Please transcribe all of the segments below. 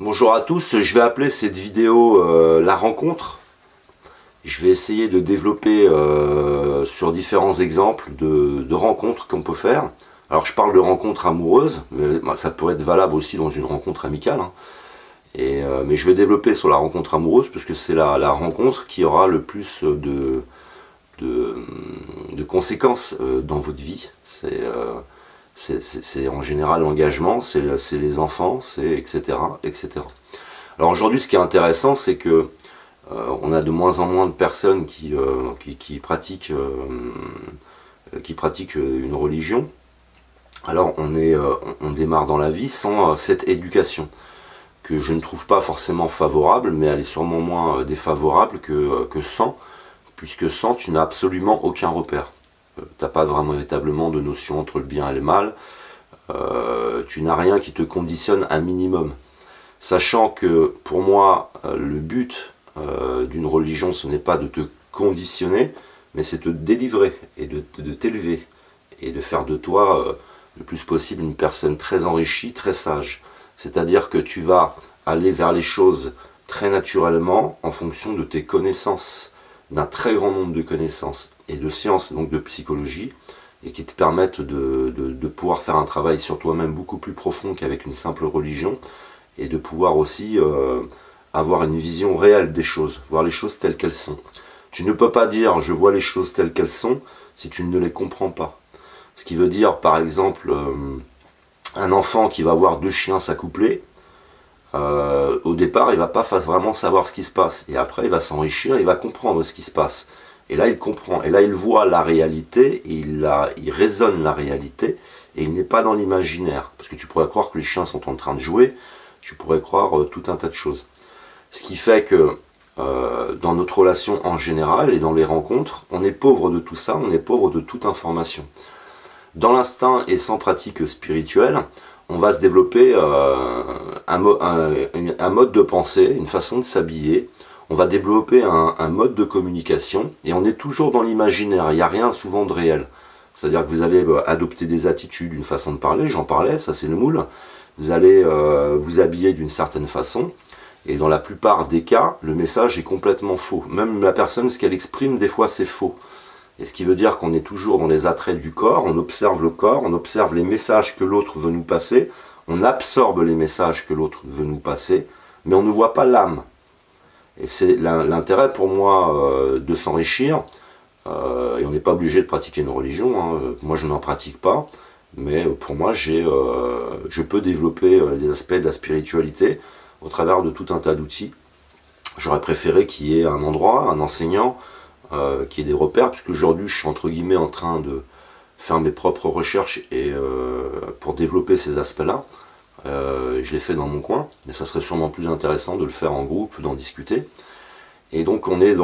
Bonjour à tous, je vais appeler cette vidéo la rencontre. Je vais essayer de développer sur différents exemples de rencontres qu'on peut faire. Alors je parle de rencontres amoureuses, mais ça peut être valable aussi dans une rencontre amicale. Mais je vais développer sur la rencontre amoureuse, parce que c'est la rencontre qui aura le plus de conséquences dans votre vie. C'est en général l'engagement, c'est les enfants, c'est etc., etc. Alors aujourd'hui, ce qui est intéressant, c'est que on a de moins en moins de personnes qui pratiquent une religion. Alors on démarre dans la vie sans cette éducation, que je ne trouve pas forcément favorable, mais elle est sûrement moins défavorable que sans, puisque sans, tu n'as absolument aucun repère. Tu n'as pas vraiment véritablement de notion entre le bien et le mal. Tu n'as rien qui te conditionne un minimum. Sachant que pour moi, le but d'une religion, ce n'est pas de te conditionner, mais c'est de te délivrer et de t'élever et de faire de toi le plus possible une personne très enrichie, très sage. C'est-à-dire que tu vas aller vers les choses très naturellement en fonction de tes connaissances, d'un très grand nombre de connaissances et de sciences, donc de psychologie, et qui te permettent de pouvoir faire un travail sur toi-même beaucoup plus profond qu'avec une simple religion, et de pouvoir aussi avoir une vision réelle des choses, voir les choses telles qu'elles sont. Tu ne peux pas dire je vois les choses telles qu'elles sont si tu ne les comprends pas. Ce qui veut dire par exemple un enfant qui va voir deux chiens s'accoupler, au départ il va pas vraiment savoir ce qui se passe, et après il va s'enrichir, il va comprendre ce qui se passe, et là il comprend, et là il voit la réalité, et il raisonne la réalité, et il n'est pas dans l'imaginaire, parce que tu pourrais croire que les chiens sont en train de jouer, tu pourrais croire tout un tas de choses. Ce qui fait que dans notre relation en général et dans les rencontres, on est pauvre de tout ça, on est pauvre de toute information. Dans l'instinct et sans pratique spirituelle, on va se développer un mode de pensée, une façon de s'habiller, on va développer un mode de communication, et on est toujours dans l'imaginaire, il n'y a rien souvent de réel. C'est-à-dire que vous allez adopter des attitudes, une façon de parler, j'en parlais, ça c'est le moule, vous allez vous habiller d'une certaine façon, et dans la plupart des cas, le message est complètement faux. Même la personne, ce qu'elle exprime, des fois c'est faux. Et ce qui veut dire qu'on est toujours dans les attraits du corps, on observe le corps, on observe les messages que l'autre veut nous passer, on absorbe les messages que l'autre veut nous passer, mais on ne voit pas l'âme. Et c'est l'intérêt pour moi de s'enrichir, et on n'est pas obligé de pratiquer une religion, hein. Moi je n'en pratique pas, mais pour moi je peux développer les aspects de la spiritualité au travers de tout un tas d'outils. J'aurais préféré qu'il y ait un endroit, un enseignant, qui ait des repères, puisque aujourd'hui je suis entre guillemets en train de faire mes propres recherches et pour développer ces aspects-là. Je l'ai fait dans mon coin, mais ça serait sûrement plus intéressant de le faire en groupe, d'en discuter. Et donc on est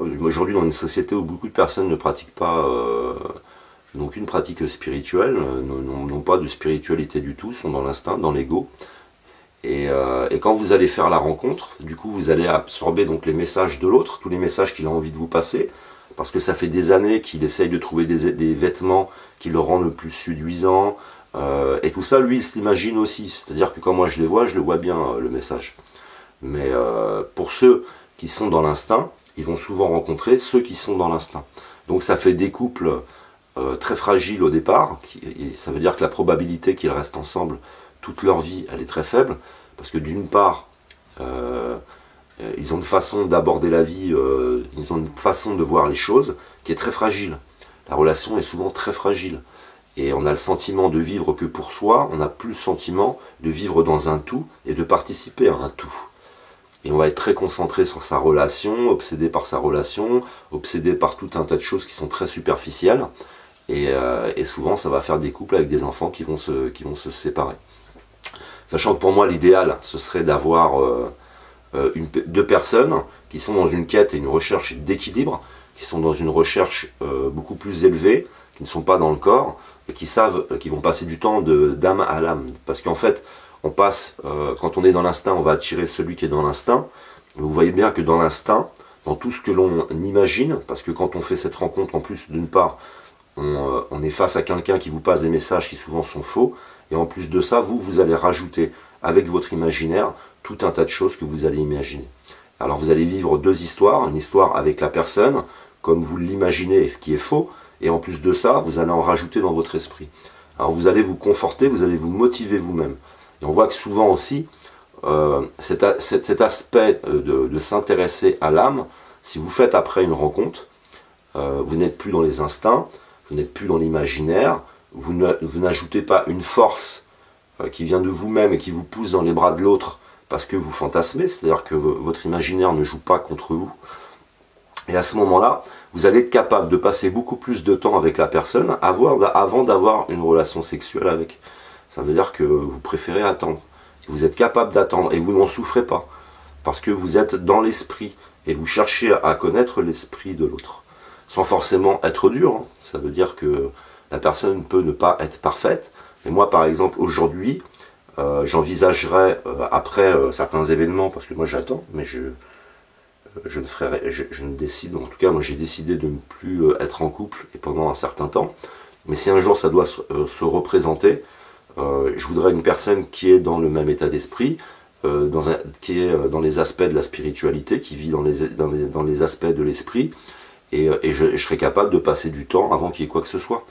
aujourd'hui dans une société où beaucoup de personnes ne pratiquent pas donc une pratique spirituelle, n'ont pas de spiritualité du tout, sont dans l'instinct, dans l'ego. Et quand vous allez faire la rencontre, du coup vous allez absorber donc les messages de l'autre, tous les messages qu'il a envie de vous passer, parce que ça fait des années qu'il essaye de trouver des vêtements qui le rendent le plus séduisant, et tout ça lui il s'imagine aussi, c'est-à-dire que quand moi je le vois bien le message. Mais pour ceux qui sont dans l'instinct, ils vont souvent rencontrer ceux qui sont dans l'instinct. Donc ça fait des couples très fragiles au départ, et ça veut dire que la probabilité qu'ils restent ensemble toute leur vie, elle est très faible, parce que d'une part, ils ont une façon d'aborder la vie, ils ont une façon de voir les choses qui est très fragile. La relation est souvent très fragile. Et on a le sentiment de vivre que pour soi, on n'a plus le sentiment de vivre dans un tout et de participer à un tout. Et on va être très concentré sur sa relation, obsédé par sa relation, obsédé par tout un tas de choses qui sont très superficielles. Et souvent, ça va faire des couples avec des enfants qui vont se séparer. Sachant que pour moi l'idéal ce serait d'avoir deux personnes qui sont dans une quête et une recherche d'équilibre, qui sont dans une recherche beaucoup plus élevée, qui ne sont pas dans le corps, et qui savent qu'ils vont passer du temps d'âme à l'âme. Parce qu'en fait, on passe, quand on est dans l'instinct, on va attirer celui qui est dans l'instinct. Vous voyez bien que dans l'instinct, dans tout ce que l'on imagine, parce que quand on fait cette rencontre, en plus d'une part, on est face à quelqu'un qui vous passe des messages qui souvent sont faux, et en plus de ça, vous allez rajouter avec votre imaginaire, tout un tas de choses que vous allez imaginer. Alors vous allez vivre deux histoires, une histoire avec la personne, comme vous l'imaginez et ce qui est faux, et en plus de ça, vous allez en rajouter dans votre esprit. Alors vous allez vous conforter, vous allez vous motiver vous-même. Et on voit que souvent aussi, cet aspect de s'intéresser à l'âme, si vous faites après une rencontre, vous n'êtes plus dans les instincts, vous n'êtes plus dans l'imaginaire, vous n'ajoutez pas une force qui vient de vous-même et qui vous pousse dans les bras de l'autre parce que vous fantasmez, c'est-à-dire que votre imaginaire ne joue pas contre vous. Et à ce moment-là, vous allez être capable de passer beaucoup plus de temps avec la personne avant d'avoir une relation sexuelle avec. Ça veut dire que vous préférez attendre. Vous êtes capable d'attendre et vous n'en souffrez pas. Parce que vous êtes dans l'esprit et vous cherchez à connaître l'esprit de l'autre. Sans forcément être dur. Hein. Ça veut dire que la personne peut ne pas être parfaite. Mais moi, par exemple, aujourd'hui, j'envisagerais, après certains événements, parce que moi j'attends, mais je ne décide, en tout cas moi j'ai décidé de ne plus être en couple et pendant un certain temps, mais si un jour ça doit se représenter, je voudrais une personne qui est dans le même état d'esprit, qui est dans les aspects de la spiritualité, qui vit dans les aspects de l'esprit, et je serais capable de passer du temps avant qu'il y ait quoi que ce soit.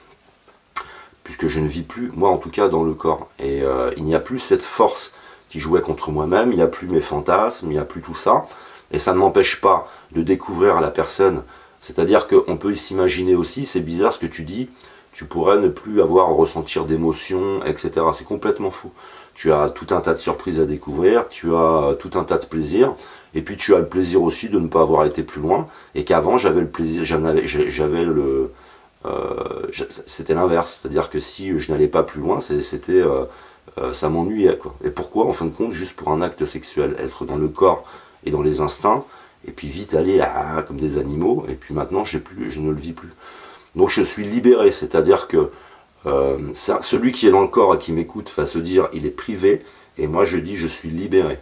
Puisque je ne vis plus, moi en tout cas, dans le corps. Et il n'y a plus cette force qui jouait contre moi-même, il n'y a plus mes fantasmes, il n'y a plus tout ça. Et ça ne m'empêche pas de découvrir la personne. C'est-à-dire qu'on peut s'imaginer aussi, c'est bizarre ce que tu dis, tu pourrais ne plus avoir à ressentir d'émotions, etc. C'est complètement faux. Tu as tout un tas de surprises à découvrir, tu as tout un tas de plaisirs, et puis tu as le plaisir aussi de ne pas avoir été plus loin, et qu'avant j'avais le plaisir, c'était l'inverse, c'est-à-dire que si je n'allais pas plus loin, ça m'ennuyait, quoi. Et pourquoi? En fin de compte, juste pour un acte sexuel, être dans le corps et dans les instincts, et puis vite aller là, comme des animaux, et puis maintenant je ne le vis plus. Donc je suis libéré, c'est-à-dire que celui qui est dans le corps et qui m'écoute va se dire il est privé, et moi je dis je suis libéré.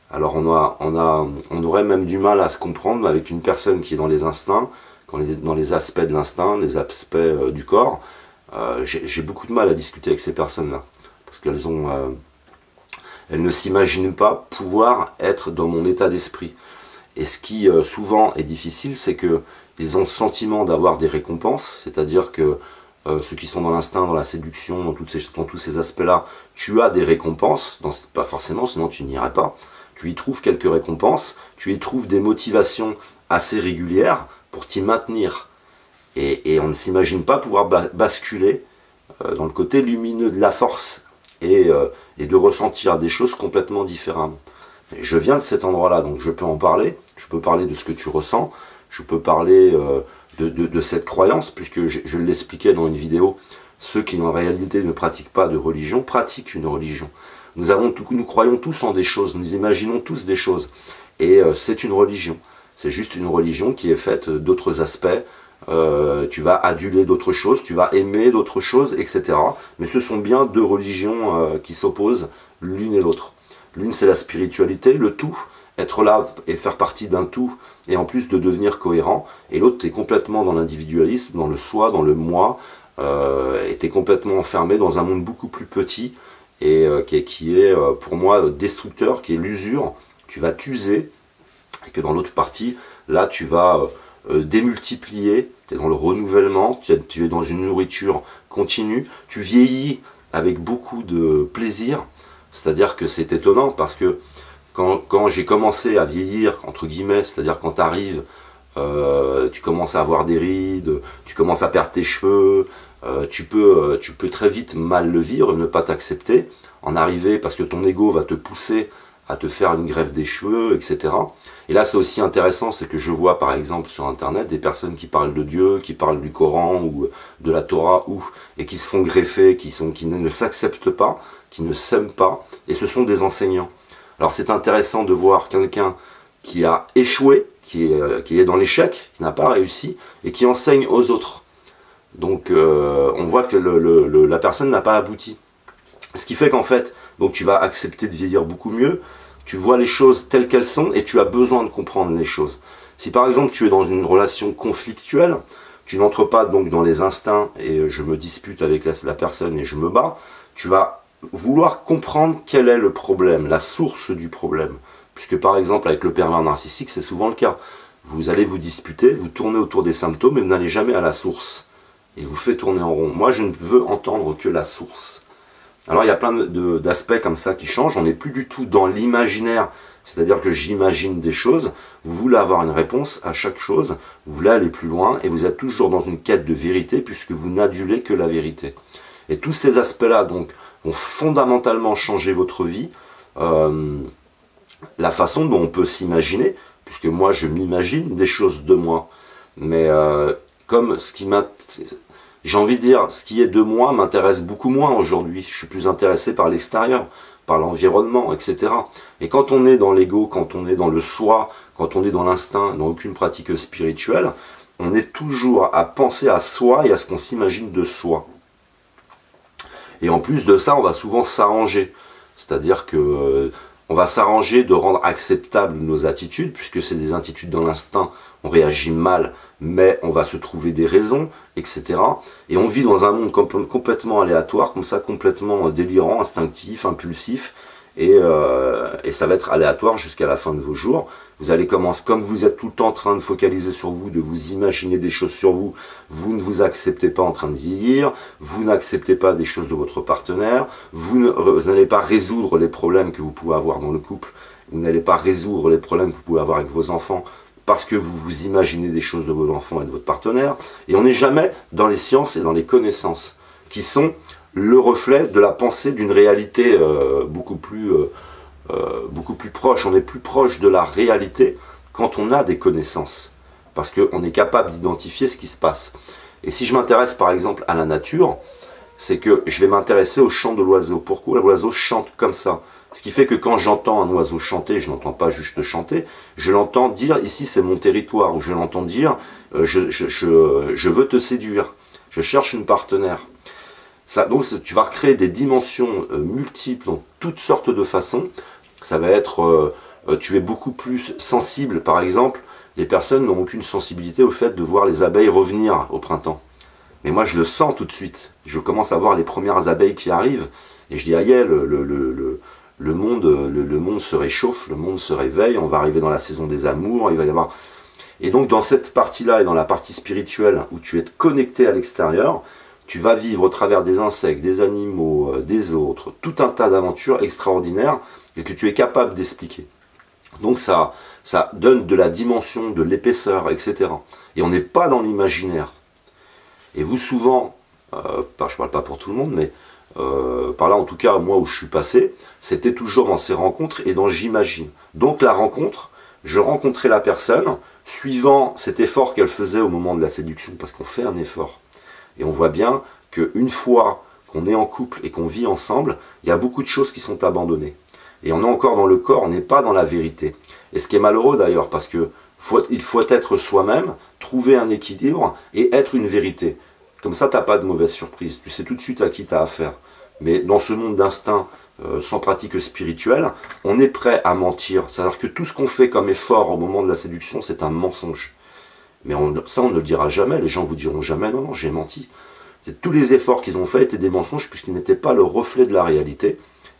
Alors on aurait même du mal à se comprendre avec une personne qui est dans les instincts, dans les aspects de l'instinct, les aspects du corps. J'ai beaucoup de mal à discuter avec ces personnes-là, parce elles ne s'imaginent pas pouvoir être dans mon état d'esprit. Et ce qui souvent est difficile, c'est qu'ils ont le sentiment d'avoir des récompenses, c'est-à-dire que ceux qui sont dans l'instinct, dans la séduction, dans tous ces aspects-là, tu as des récompenses, pas forcément, sinon tu n'irais pas. Tu y trouves quelques récompenses, tu y trouves des motivations assez régulières pour t'y maintenir. Et on ne s'imagine pas pouvoir basculer dans le côté lumineux de la force et de ressentir des choses complètement différemment. Je viens de cet endroit-là, donc je peux en parler, je peux parler de ce que tu ressens, je peux parler de cette croyance, puisque je l'expliquais dans une vidéo, ceux qui en réalité ne pratiquent pas de religion, pratiquent une religion. Nous croyons tous en des choses, nous imaginons tous des choses, et c'est une religion. C'est juste une religion qui est faite d'autres aspects, tu vas aduler d'autres choses, tu vas aimer d'autres choses, etc. Mais ce sont bien deux religions qui s'opposent l'une et l'autre. L'une c'est la spiritualité, le tout, être là et faire partie d'un tout, et en plus de devenir cohérent, et l'autre tu es complètement dans l'individualisme, dans le soi, dans le moi, et tu es complètement enfermé dans un monde beaucoup plus petit, et qui est pour moi destructeur, qui est l'usure, tu vas t'user, et que dans l'autre partie, là tu vas démultiplier, tu es dans le renouvellement, tu es dans une nourriture continue, tu vieillis avec beaucoup de plaisir, c'est-à-dire que c'est étonnant parce que quand j'ai commencé à vieillir, entre guillemets, c'est-à-dire quand tu arrives, tu commences à avoir des rides, tu commences à perdre tes cheveux, tu peux très vite mal le vivre, ne pas t'accepter, en arriver parce que ton ego va te pousser à te faire une greffe des cheveux, etc. Et là c'est aussi intéressant, c'est que je vois par exemple sur internet des personnes qui parlent de Dieu, qui parlent du Coran ou de la Torah, et qui se font greffer, qui ne s'acceptent pas, qui ne s'aiment pas, et ce sont des enseignants. Alors c'est intéressant de voir quelqu'un qui a échoué, qui est dans l'échec, qui n'a pas réussi, et qui enseigne aux autres. Donc on voit que la personne n'a pas abouti. Ce qui fait qu'en fait, donc tu vas accepter de vieillir beaucoup mieux, tu vois les choses telles qu'elles sont et tu as besoin de comprendre les choses. Si par exemple tu es dans une relation conflictuelle, tu n'entres pas donc dans les instincts et je me dispute avec la personne et je me bats, tu vas vouloir comprendre quel est le problème, la source du problème. Puisque par exemple avec le pervers narcissique, c'est souvent le cas. Vous allez vous disputer, vous tournez autour des symptômes, mais vous n'allez jamais à la source. Il vous fait tourner en rond. Moi, je ne veux entendre que la source. Alors il y a plein d'aspects comme ça qui changent. On n'est plus du tout dans l'imaginaire, c'est-à-dire que j'imagine des choses. Vous voulez avoir une réponse à chaque chose, vous voulez aller plus loin, et vous êtes toujours dans une quête de vérité, puisque vous n'adulez que la vérité. Et tous ces aspects-là, donc, vont fondamentalement changer votre vie, la façon dont on peut s'imaginer, puisque moi je m'imagine des choses de moi, mais comme ce qui m'a... J'ai envie de dire, ce qui est de moi m'intéresse beaucoup moins aujourd'hui, je suis plus intéressé par l'extérieur, par l'environnement, etc. Et quand on est dans l'ego, quand on est dans le soi, quand on est dans l'instinct, dans aucune pratique spirituelle, on est toujours à penser à soi et à ce qu'on s'imagine de soi. Et en plus de ça, on va souvent s'arranger. C'est-à-dire que on va s'arranger de rendre acceptables nos attitudes, puisque c'est des attitudes dans l'instinct, on réagit mal, mais on va se trouver des raisons, etc. Et on vit dans un monde complètement aléatoire, comme ça, complètement délirant, instinctif, impulsif, et ça va être aléatoire jusqu'à la fin de vos jours. Vous allez commencer, comme vous êtes tout le temps en train de focaliser sur vous, de vous imaginer des choses sur vous, vous ne vous acceptez pas en train de vieillir, vous n'acceptez pas des choses de votre partenaire, vous n'allez pas résoudre les problèmes que vous pouvez avoir dans le couple, vous n'allez pas résoudre les problèmes que vous pouvez avoir avec vos enfants, parce que vous vous imaginez des choses de vos enfants et de votre partenaire, et on n'est jamais dans les sciences et dans les connaissances, qui sont le reflet de la pensée d'une réalité beaucoup plus proche. On est plus proche de la réalité quand on a des connaissances, parce qu'on est capable d'identifier ce qui se passe. Et si je m'intéresse par exemple à la nature, c'est que je vais m'intéresser au chant de l'oiseau. Pourquoi l'oiseau chante comme ça? Ce qui fait que quand j'entends un oiseau chanter, je n'entends pas juste chanter, je l'entends dire ici c'est mon territoire, ou je l'entends dire je veux te séduire, je cherche une partenaire. Ça, donc tu vas recréer des dimensions multiples dans toutes sortes de façons. Ça va être, tu es beaucoup plus sensible, par exemple, les personnes n'ont aucune sensibilité au fait de voir les abeilles revenir au printemps. Mais moi je le sens tout de suite, je commence à voir les premières abeilles qui arrivent, et je dis aïe, le monde se réchauffe, le monde se réveille, on va arriver dans la saison des amours, il va y avoir... Et donc dans cette partie-là, et dans la partie spirituelle, où tu es connecté à l'extérieur, tu vas vivre au travers des insectes, des animaux, des autres, tout un tas d'aventures extraordinaires et que tu es capable d'expliquer. Donc ça donne de la dimension, de l'épaisseur, etc. Et on n'est pas dans l'imaginaire. Et vous souvent, je ne parle pas pour tout le monde, mais par là en tout cas, moi où je suis passé, c'était toujours dans ces rencontres et dans j'imagine. Donc la rencontre, je rencontrais la personne suivant cet effort qu'elle faisait au moment de la séduction, parce qu'on fait un effort. Et on voit bien qu'une fois qu'on est en couple et qu'on vit ensemble, il y a beaucoup de choses qui sont abandonnées. Et on est encore dans le corps, on n'est pas dans la vérité. Et ce qui est malheureux d'ailleurs, parce qu'il faut être soi-même, trouver un équilibre et être une vérité. Comme ça, tu n'as pas de mauvaise surprise, tu sais tout de suite à qui tu as affaire. Mais dans ce monde d'instinct, sans pratique spirituelle, on est prêt à mentir. C'est-à-dire que tout ce qu'on fait comme effort au moment de la séduction, c'est un mensonge. Mais ça, on ne le dira jamais, les gens vous diront jamais, non, non, j'ai menti. Tous les efforts qu'ils ont faits étaient des mensonges, puisqu'ils n'étaient pas le reflet de la réalité.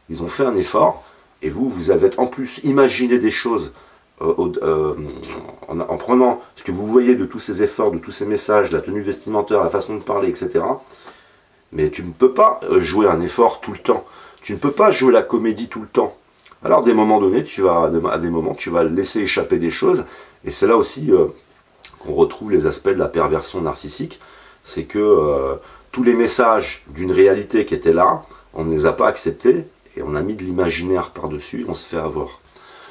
Ils ont fait un effort, et vous avez en plus imaginé des choses en prenant ce que vous voyez de tous ces efforts, de tous ces messages, la tenue vestimentaire, la façon de parler, etc. Mais tu ne peux pas jouer un effort tout le temps. Tu ne peux pas jouer la comédie tout le temps. Alors, à des moments donnés, à des moments, tu vas laisser échapper des choses, et c'est là aussi... qu'on retrouve les aspects de la perversion narcissique, c'est que tous les messages d'une réalité qui étaient là, on ne les a pas acceptés, et on a mis de l'imaginaire par-dessus, et on se fait avoir.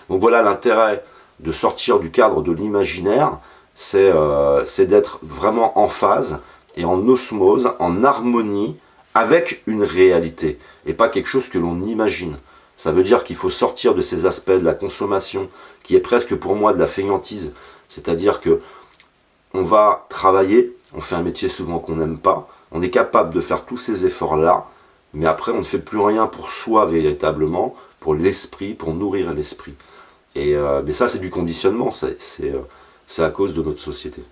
Donc voilà l'intérêt de sortir du cadre de l'imaginaire, c'est d'être vraiment en phase, et en osmose, en harmonie, avec une réalité, et pas quelque chose que l'on imagine. Ça veut dire qu'il faut sortir de ces aspects de la consommation, qui est presque pour moi de la fainéantise, c'est-à-dire que on va travailler, on fait un métier souvent qu'on n'aime pas, on est capable de faire tous ces efforts-là, mais après on ne fait plus rien pour soi véritablement, pour l'esprit, pour nourrir l'esprit. Mais ça c'est du conditionnement, c'est à cause de notre société.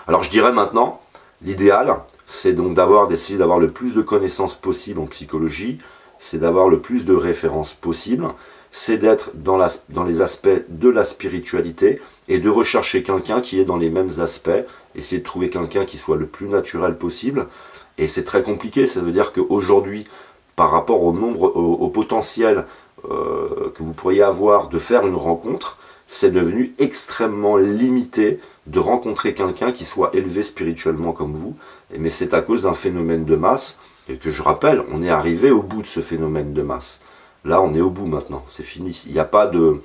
Alors je dirais maintenant, l'idéal, c'est donc d'essayer d'avoir le plus de connaissances possible en psychologie, c'est d'avoir le plus de références possible, c'est d'être dans les aspects de la spiritualité et de rechercher quelqu'un qui est dans les mêmes aspects, essayer de trouver quelqu'un qui soit le plus naturel possible. Et c'est très compliqué, ça veut dire qu'aujourd'hui, par rapport au nombre, au potentiel que vous pourriez avoir de faire une rencontre, c'est devenu extrêmement limité de rencontrer quelqu'un qui soit élevé spirituellement comme vous. Mais c'est à cause d'un phénomène de masse, et que je rappelle, on est arrivé au bout de ce phénomène de masse. Là, on est au bout maintenant, c'est fini. Il n'y a pas de...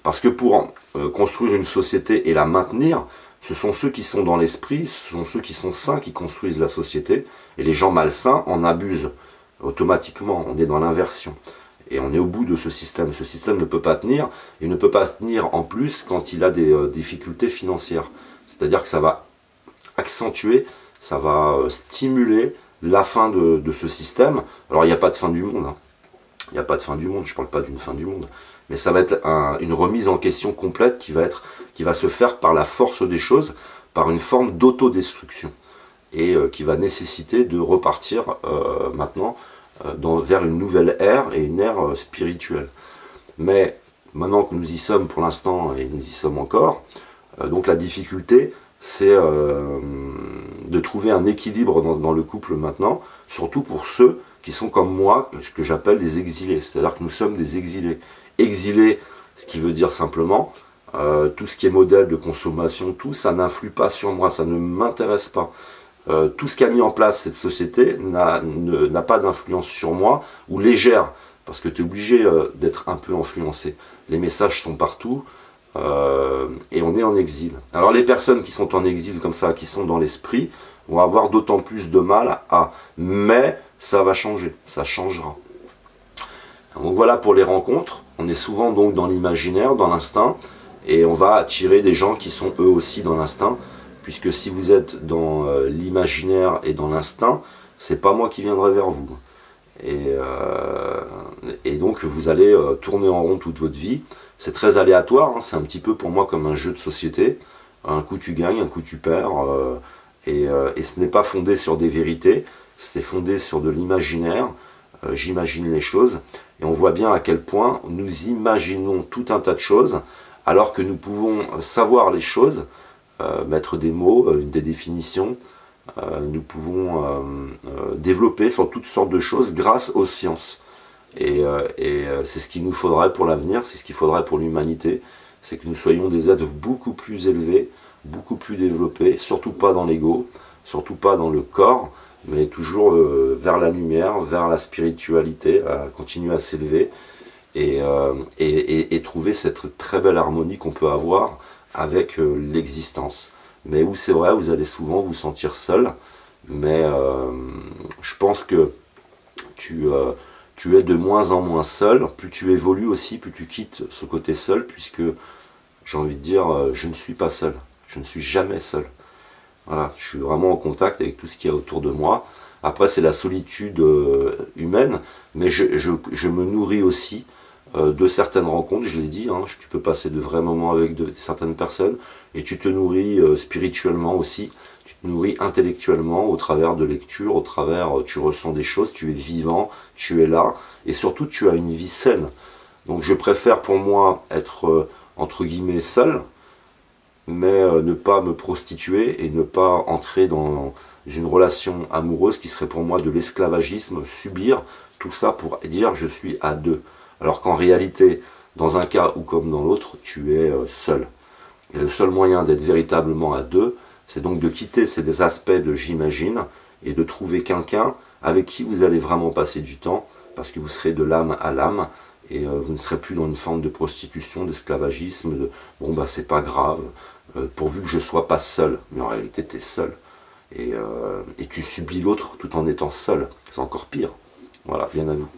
Parce que pour construire une société et la maintenir, ce sont ceux qui sont dans l'esprit, ce sont ceux qui sont sains qui construisent la société, et les gens malsains en abusent automatiquement. On est dans l'inversion. Et on est au bout de ce système. Ce système ne peut pas tenir. Il ne peut pas tenir en plus quand il a des difficultés financières. C'est-à-dire que ça va accentuer, ça va stimuler la fin de ce système. Alors il n'y a pas de fin du monde. Hein. Il n'y a pas de fin du monde, je ne parle pas d'une fin du monde. Mais ça va être une remise en question complète qui va se faire par la force des choses, par une forme d'autodestruction. Et qui va nécessiter de repartir maintenant vers une nouvelle ère et une ère spirituelle. Mais maintenant que nous y sommes pour l'instant, et nous y sommes encore, donc la difficulté, c'est de trouver un équilibre dans le couple maintenant, surtout pour ceux qui sont comme moi, que j'appelle les exilés. C'est-à-dire que nous sommes des exilés. Exilés, ce qui veut dire simplement, tout ce qui est modèle de consommation, tout, ça n'influe pas sur moi, ça ne m'intéresse pas. Tout ce qu'a mis en place cette société n'a pas d'influence sur moi, ou légère, parce que tu es obligé d'être un peu influencé. Les messages sont partout, et on est en exil. Alors les personnes qui sont en exil comme ça, qui sont dans l'esprit, vont avoir d'autant plus de mal à... Mais ça va changer, ça changera. Donc voilà pour les rencontres. On est souvent donc dans l'imaginaire, dans l'instinct, et on va attirer des gens qui sont eux aussi dans l'instinct, puisque si vous êtes dans l'imaginaire et dans l'instinct, c'est pas moi qui viendrai vers vous. Et donc vous allez tourner en rond toute votre vie. C'est très aléatoire, hein, c'est un petit peu pour moi comme un jeu de société. Un coup tu gagnes, un coup tu perds, et ce n'est pas fondé sur des vérités, c'est fondé sur de l'imaginaire. J'imagine les choses, et on voit bien à quel point nous imaginons tout un tas de choses, alors que nous pouvons savoir les choses, mettre des mots, des définitions, nous pouvons développer sur toutes sortes de choses grâce aux sciences. Et c'est ce qu'il nous faudrait pour l'avenir, c'est ce qu'il faudrait pour l'humanité, c'est que nous soyons des êtres beaucoup plus élevés, beaucoup plus développés, surtout pas dans l'ego, surtout pas dans le corps, mais toujours vers la lumière, vers la spiritualité, à continuer à s'élever et trouver cette très belle harmonie qu'on peut avoir avec l'existence. Mais où c'est vrai, vous allez souvent vous sentir seul, mais je pense que tu es de moins en moins seul, plus tu évolues aussi, plus tu quittes ce côté seul, puisque j'ai envie de dire, je ne suis pas seul, je ne suis jamais seul. Voilà, je suis vraiment en contact avec tout ce qu'il y a autour de moi. Après, c'est la solitude humaine, mais je me nourris aussi de certaines rencontres, je l'ai dit, hein, tu peux passer de vrais moments avec certaines personnes, et tu te nourris spirituellement aussi, tu te nourris intellectuellement au travers de lectures, au travers, tu ressens des choses, tu es vivant, tu es là, et surtout tu as une vie saine. Donc je préfère pour moi être, entre guillemets, seul, mais ne pas me prostituer et ne pas entrer dans une relation amoureuse qui serait pour moi de l'esclavagisme, subir tout ça pour dire je suis à deux. Alors qu'en réalité, dans un cas ou comme dans l'autre, tu es seul. Et le seul moyen d'être véritablement à deux, c'est donc de quitter ces aspects de j'imagine et de trouver quelqu'un avec qui vous allez vraiment passer du temps, parce que vous serez de l'âme à l'âme, et vous ne serez plus dans une forme de prostitution, d'esclavagisme, de bon bah c'est pas grave, pourvu que je sois pas seul. Mais en réalité tu es seul, et tu subis l'autre tout en étant seul, c'est encore pire. Voilà, bien à vous.